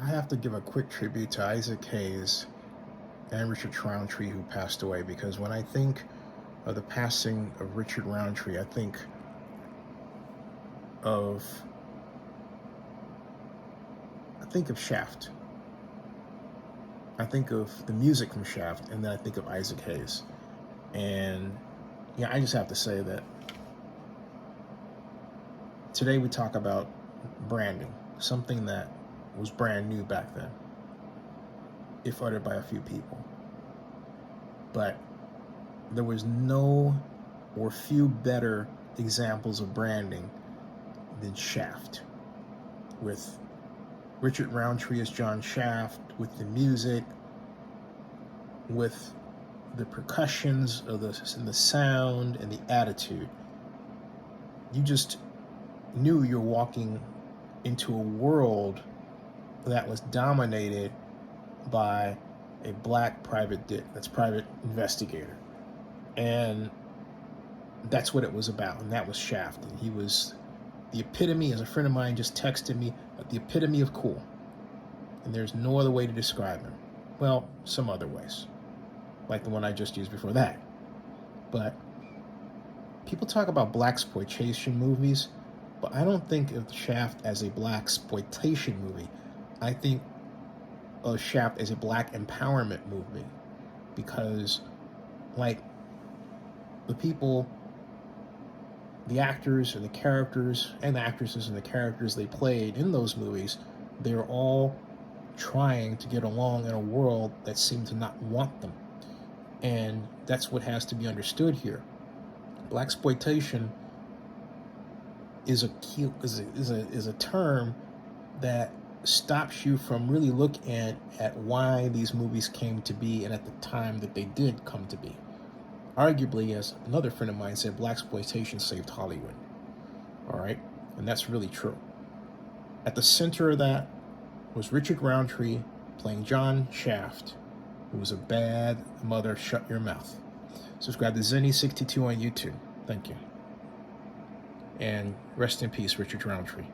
I have to give a quick tribute to Isaac Hayes and Richard Roundtree, who passed away, because when I think of the passing of Richard Roundtree, of I think of Shaft. I think of the music from Shaft, and then I think of Isaac Hayes. And yeah, I just have to say that today we talk about branding, something that was brand new back then, if uttered by a few people. But there was no or few better examples of branding than Shaft, with Richard Roundtree as John Shaft, with the music, with the percussions of the sound and the attitude. You just knew you're walking into a world that was dominated by a black private investigator. And that's what it was about, and that was Shaft. And he was the epitome, as a friend of mine just texted me, the epitome of cool. And there's no other way to describe him. Well, some other ways, like the one I just used before that. But people talk about blaxploitation movies, but I don't think of Shaft as a blaxploitation movie. I think of Shaft as a black empowerment movie, because, like, the people, the actors and the characters and the actresses and the characters they played in those movies, they're all trying to get along in a world that seemed to not want them. And that's what has to be understood here. Blaxploitation is a term that stops you from really looking at why these movies came to be, and at the time that they did come to be. Arguably, as another friend of mine said, blaxploitation saved Hollywood. All right? And that's really true. At the center of that was Richard Roundtree playing John Shaft, who was a bad mother. Shut your mouth. Subscribe to Zenny62 on YouTube. Thank you. And rest in peace, Richard Roundtree.